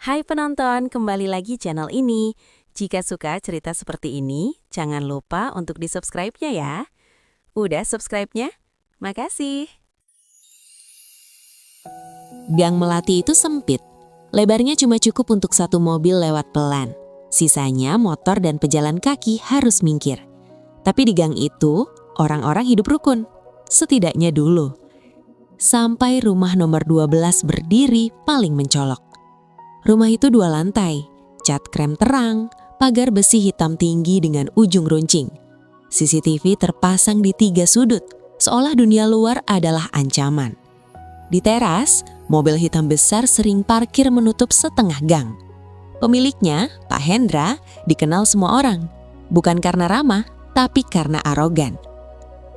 Hai penonton, kembali lagi channel ini. Jika suka cerita seperti ini, jangan lupa untuk di-subscribe-nya ya. Udah subscribe-nya? Makasih. Gang Melati itu sempit. Lebarnya cuma cukup untuk satu mobil lewat pelan. Sisanya motor dan pejalan kaki harus minggir. Tapi di gang itu, orang-orang hidup rukun. Setidaknya dulu. Sampai rumah nomor 12 berdiri paling mencolok. Rumah itu 2 lantai, cat krem terang, pagar besi hitam tinggi dengan ujung runcing. CCTV terpasang di 3 sudut, seolah dunia luar adalah ancaman. Di teras, mobil hitam besar sering parkir menutup setengah gang. Pemiliknya, Pak Hendra, dikenal semua orang. Bukan karena ramah, tapi karena arogan.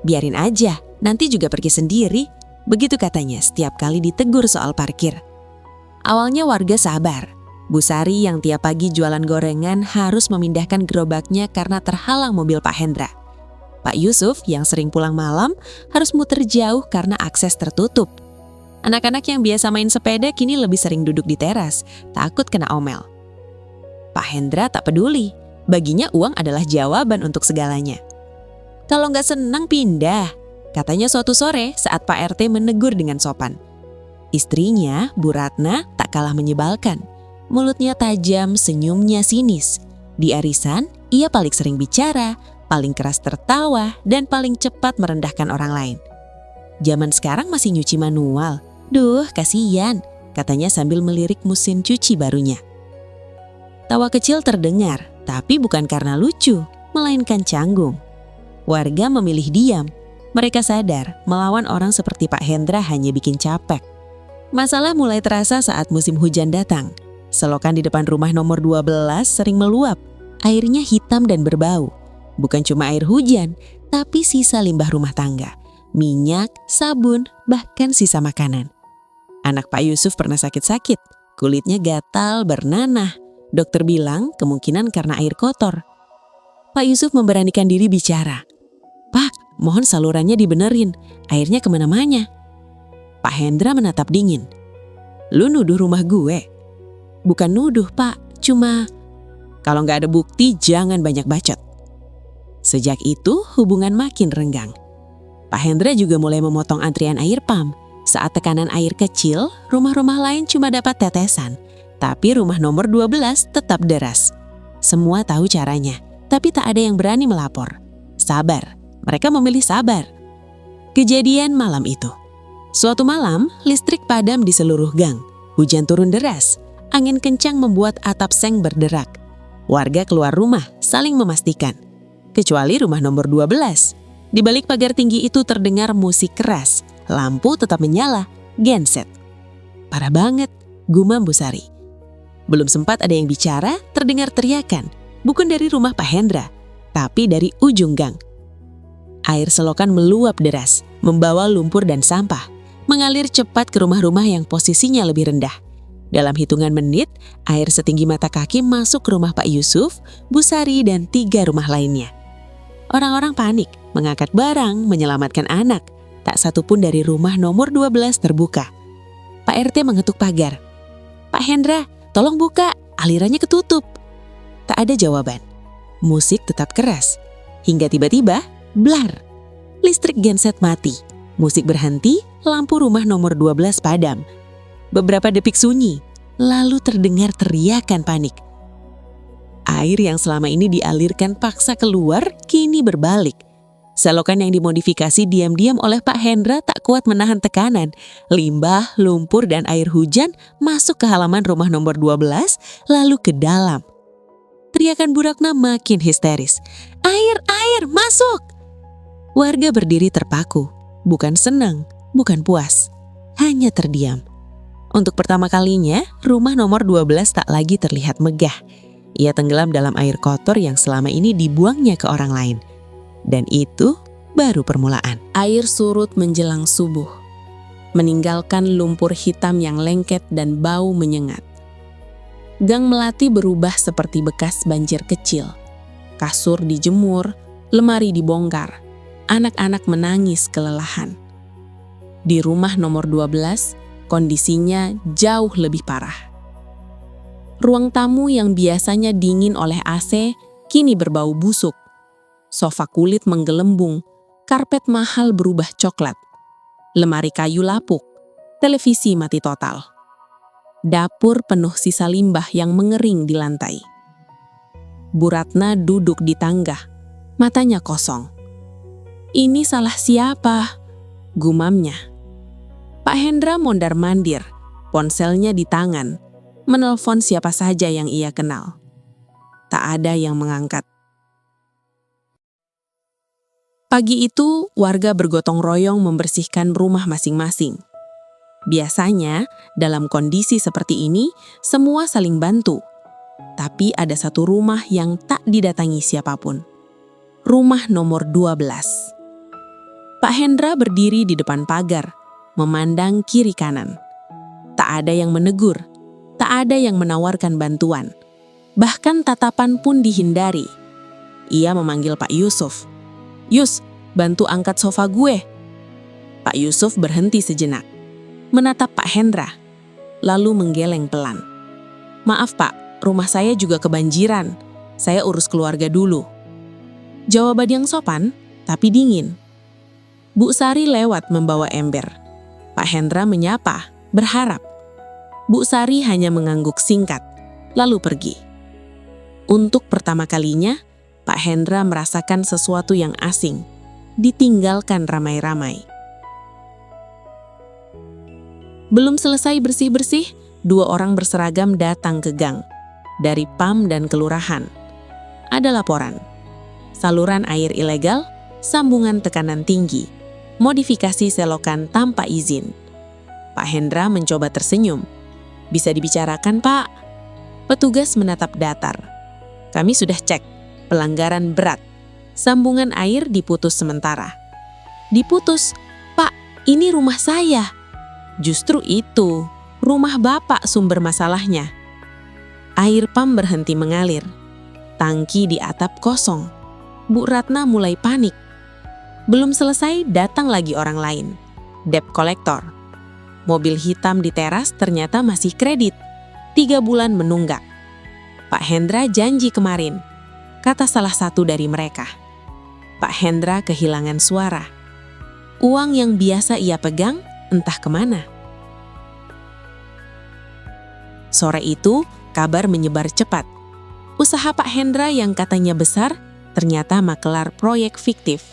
Biarin aja, nanti juga pergi sendiri. Begitu katanya setiap kali ditegur soal parkir. Awalnya warga sabar. Bu Sari yang tiap pagi jualan gorengan harus memindahkan gerobaknya karena terhalang mobil Pak Hendra. Pak Yusuf yang sering pulang malam harus muter jauh karena akses tertutup. Anak-anak yang biasa main sepeda kini lebih sering duduk di teras, takut kena omel. Pak Hendra tak peduli, baginya uang adalah jawaban untuk segalanya. Kalau nggak senang pindah, katanya suatu sore saat Pak RT menegur dengan sopan. Istrinya, Bu Ratna, tak kalah menyebalkan. Mulutnya tajam, senyumnya sinis. Di arisan, ia paling sering bicara, paling keras tertawa, dan paling cepat merendahkan orang lain. Zaman sekarang masih nyuci manual. Duh, kasihan, katanya sambil melirik mesin cuci barunya. Tawa kecil terdengar, tapi bukan karena lucu, melainkan canggung. Warga memilih diam. Mereka sadar melawan orang seperti Pak Hendra hanya bikin capek. Masalah mulai terasa saat musim hujan datang. Selokan di depan rumah nomor 12 sering meluap. Airnya hitam dan berbau. Bukan cuma air hujan, tapi sisa limbah rumah tangga. Minyak, sabun, bahkan sisa makanan. Anak Pak Yusuf pernah sakit-sakit. Kulitnya gatal, bernanah. Dokter bilang kemungkinan karena air kotor. Pak Yusuf memberanikan diri bicara. "Pak, mohon salurannya dibenerin. Airnya kemana-mana." Pak Hendra menatap dingin. "Lu nuduh rumah gue?" "Bukan nuduh, Pak. Cuma..." "Kalau nggak ada bukti, jangan banyak bacot." Sejak itu, hubungan makin renggang. Pak Hendra juga mulai memotong antrian air pam. Saat tekanan air kecil, rumah-rumah lain cuma dapat tetesan. Tapi rumah nomor 12 tetap deras. Semua tahu caranya, tapi tak ada yang berani melapor. Sabar. Mereka memilih sabar. Kejadian malam itu. Suatu malam, listrik padam di seluruh gang. Hujan turun deras. Angin kencang membuat atap seng berderak. Warga keluar rumah, saling memastikan. Kecuali rumah nomor 12. Di balik pagar tinggi itu terdengar musik keras. Lampu tetap menyala, genset. "Parah banget," gumam Bu Sari. Belum sempat ada yang bicara, terdengar teriakan. Bukan dari rumah Pak Hendra, tapi dari ujung gang. Air selokan meluap deras, membawa lumpur dan sampah. Mengalir cepat ke rumah-rumah yang posisinya lebih rendah. Dalam hitungan menit, air setinggi mata kaki masuk ke rumah Pak Yusuf, Bu Sari, dan 3 rumah lainnya. Orang-orang panik, mengangkat barang, menyelamatkan anak. Tak satu pun dari rumah nomor 12 terbuka. Pak RT mengetuk pagar. "Pak Hendra, tolong buka, alirannya ketutup." Tak ada jawaban. Musik tetap keras. Hingga tiba-tiba, blar. Listrik genset mati. Musik berhenti, lampu rumah nomor 12 padam. Beberapa detik sunyi, lalu terdengar teriakan panik. Air yang selama ini dialirkan paksa keluar, kini berbalik. Selokan yang dimodifikasi diam-diam oleh Pak Hendra tak kuat menahan tekanan. Limbah, lumpur, dan air hujan masuk ke halaman rumah nomor 12, lalu ke dalam. Teriakan Bu Ratna makin histeris. "Air, air, masuk!" Warga berdiri terpaku. Bukan senang, bukan puas, hanya terdiam. Untuk pertama kalinya, rumah nomor 12 tak lagi terlihat megah. Ia tenggelam dalam air kotor yang selama ini dibuangnya ke orang lain. Dan itu baru permulaan. Air surut menjelang subuh, meninggalkan lumpur hitam yang lengket dan bau menyengat. Gang Melati berubah seperti bekas banjir kecil. Kasur dijemur, lemari dibongkar. Anak-anak menangis kelelahan. Di rumah nomor 12, kondisinya jauh lebih parah. Ruang tamu yang biasanya dingin oleh AC kini berbau busuk. Sofa kulit menggelembung, karpet mahal berubah coklat. Lemari kayu lapuk, televisi mati total. Dapur penuh sisa limbah yang mengering di lantai. Bu Ratna duduk di tangga, matanya kosong. "Ini salah siapa?" gumamnya. Pak Hendra mondar-mandir, ponselnya di tangan, menelpon siapa saja yang ia kenal. Tak ada yang mengangkat. Pagi itu, warga bergotong royong membersihkan rumah masing-masing. Biasanya, dalam kondisi seperti ini, semua saling bantu. Tapi ada satu rumah yang tak didatangi siapapun. Rumah nomor 12. Pak Hendra berdiri di depan pagar, memandang kiri kanan. Tak ada yang menegur, tak ada yang menawarkan bantuan. Bahkan tatapan pun dihindari. Ia memanggil Pak Yusuf. "Yus, bantu angkat sofa gue." Pak Yusuf berhenti sejenak, menatap Pak Hendra, lalu menggeleng pelan. "Maaf Pak, rumah saya juga kebanjiran. Saya urus keluarga dulu." Jawaban yang sopan, tapi dingin. Bu Sari lewat membawa ember. Pak Hendra menyapa, berharap. Bu Sari hanya mengangguk singkat, lalu pergi. Untuk pertama kalinya, Pak Hendra merasakan sesuatu yang asing, ditinggalkan ramai-ramai. Belum selesai bersih-bersih, 2 orang berseragam datang ke gang, dari PAM dan kelurahan. Ada laporan, saluran air ilegal, sambungan tekanan tinggi, modifikasi selokan tanpa izin. Pak Hendra mencoba tersenyum. "Bisa dibicarakan, Pak?" Petugas menatap datar. "Kami sudah cek, pelanggaran berat. Sambungan air diputus sementara." "Diputus? Pak, ini rumah saya." "Justru itu, rumah Bapak sumber masalahnya." Air PAM berhenti mengalir. Tangki di atap kosong. Bu Ratna mulai panik. Belum selesai, datang lagi orang lain. Debt collector. Mobil hitam di teras ternyata masih kredit. 3 bulan menunggak. "Pak Hendra janji kemarin," kata salah satu dari mereka. Pak Hendra kehilangan suara. Uang yang biasa ia pegang entah kemana. Sore itu, kabar menyebar cepat. Usaha Pak Hendra yang katanya besar, ternyata makelar proyek fiktif.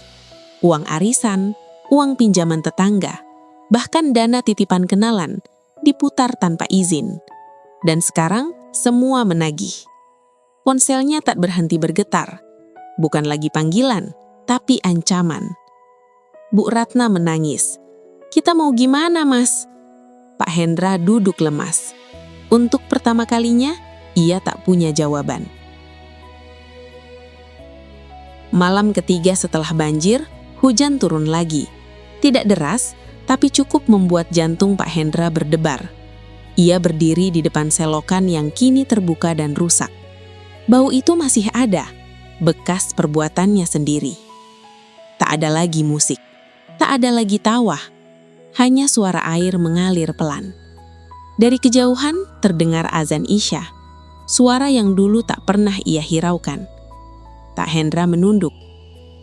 Uang arisan, uang pinjaman tetangga, bahkan dana titipan kenalan, diputar tanpa izin. Dan sekarang, semua menagih. Ponselnya tak berhenti bergetar. Bukan lagi panggilan, tapi ancaman. Bu Ratna menangis. "Kita mau gimana, Mas?" Pak Hendra duduk lemas. Untuk pertama kalinya, ia tak punya jawaban. Malam ketiga setelah banjir, hujan turun lagi. Tidak deras, tapi cukup membuat jantung Pak Hendra berdebar. Ia berdiri di depan selokan yang kini terbuka dan rusak. Bau itu masih ada, bekas perbuatannya sendiri. Tak ada lagi musik, tak ada lagi tawa, hanya suara air mengalir pelan. Dari kejauhan terdengar azan Isya, suara yang dulu tak pernah ia hiraukan. Pak Hendra menunduk.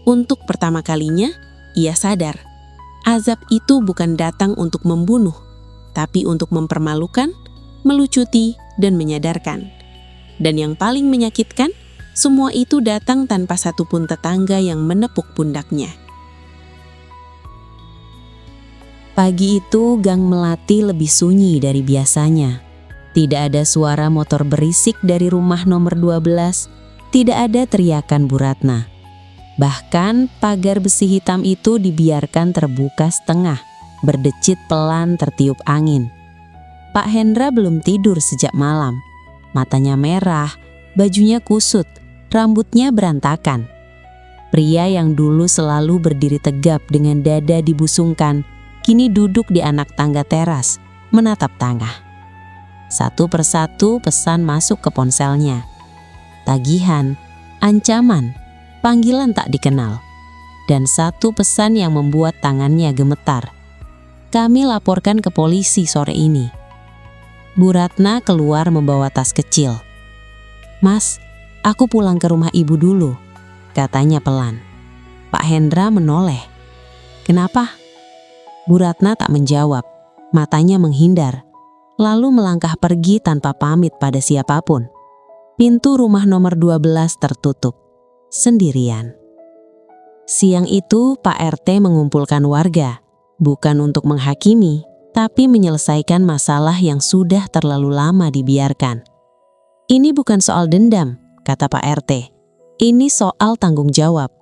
Untuk pertama kalinya, ia sadar, azab itu bukan datang untuk membunuh, tapi untuk mempermalukan, melucuti, dan menyadarkan. Dan yang paling menyakitkan, semua itu datang tanpa satupun tetangga yang menepuk pundaknya. Pagi itu, Gang Melati lebih sunyi dari biasanya. Tidak ada suara motor berisik dari rumah nomor 12, tidak ada teriakan Bu Ratna. Bahkan pagar besi hitam itu dibiarkan terbuka setengah, berdecit pelan tertiup angin. Pak Hendra belum tidur sejak malam. Matanya merah, bajunya kusut, rambutnya berantakan. Pria yang dulu selalu berdiri tegap dengan dada dibusungkan, kini duduk di anak tangga teras, menatap tangga. Satu persatu pesan masuk ke ponselnya. Tagihan, ancaman, panggilan tak dikenal. Dan satu pesan yang membuat tangannya gemetar. "Kami laporkan ke polisi sore ini." Bu Ratna keluar membawa tas kecil. "Mas, aku pulang ke rumah ibu dulu," katanya pelan. Pak Hendra menoleh. "Kenapa?" Bu Ratna tak menjawab, matanya menghindar, lalu melangkah pergi tanpa pamit pada siapapun. Pintu rumah nomor 12 tertutup, sendirian. Siang itu Pak RT mengumpulkan warga, bukan untuk menghakimi, tapi menyelesaikan masalah yang sudah terlalu lama dibiarkan. "Ini bukan soal dendam," kata Pak RT. "Ini soal tanggung jawab."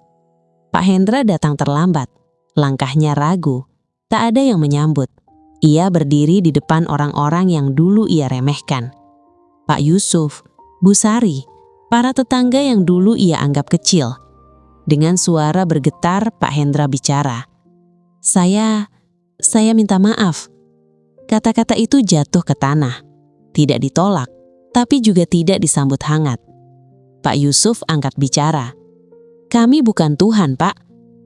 Pak Hendra datang terlambat, langkahnya ragu, tak ada yang menyambut. Ia berdiri di depan orang-orang yang dulu ia remehkan. Pak Yusuf, Bu Sari, para tetangga yang dulu ia anggap kecil. Dengan suara bergetar, Pak Hendra bicara. Saya minta maaf." Kata-kata itu jatuh ke tanah. Tidak ditolak, tapi juga tidak disambut hangat. Pak Yusuf angkat bicara. "Kami bukan Tuhan, Pak.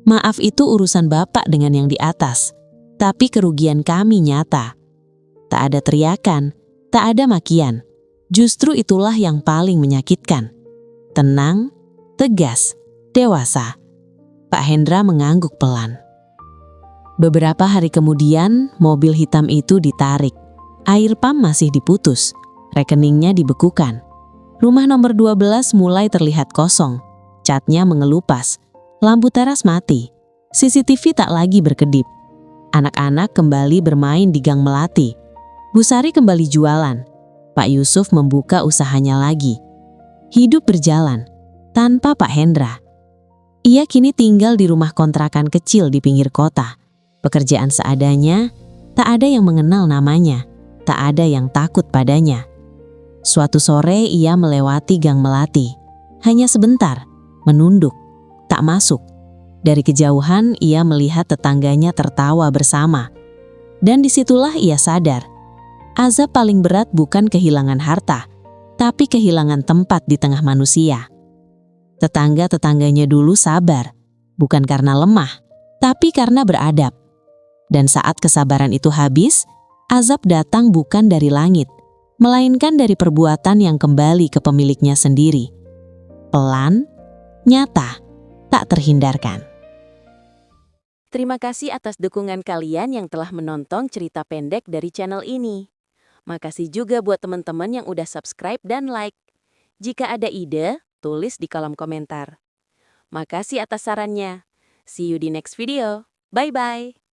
Maaf itu urusan Bapak dengan yang di atas. Tapi kerugian kami nyata." Tak ada teriakan, tak ada makian. Justru itulah yang paling menyakitkan. Tenang, tegas, dewasa. Pak Hendra mengangguk pelan. Beberapa hari kemudian, mobil hitam itu ditarik. Air pam masih diputus, rekeningnya dibekukan. Rumah nomor 12 mulai terlihat kosong, catnya mengelupas, lampu teras mati, CCTV tak lagi berkedip. Anak-anak kembali bermain di gang melati. Bu Sari kembali jualan. Pak Yusuf membuka usahanya lagi. Hidup berjalan, tanpa Pak Hendra. Ia kini tinggal di rumah kontrakan kecil di pinggir kota. Pekerjaan seadanya, tak ada yang mengenal namanya, tak ada yang takut padanya. Suatu sore ia melewati gang melati. Hanya sebentar, menunduk, tak masuk. Dari kejauhan ia melihat tetangganya tertawa bersama. Dan disitulah ia sadar, azab paling berat bukan kehilangan harta, tapi kehilangan tempat di tengah manusia. Tetangga-tetangganya dulu sabar, bukan karena lemah, tapi karena beradab. Dan saat kesabaran itu habis, azab datang bukan dari langit, melainkan dari perbuatan yang kembali ke pemiliknya sendiri. Pelan, nyata, tak terhindarkan. Terima kasih atas dukungan kalian yang telah menonton cerita pendek dari channel ini. Makasih juga buat teman-teman yang udah subscribe dan like. Jika ada ide, tulis di kolom komentar. Makasih atas sarannya. See you di next video. Bye-bye.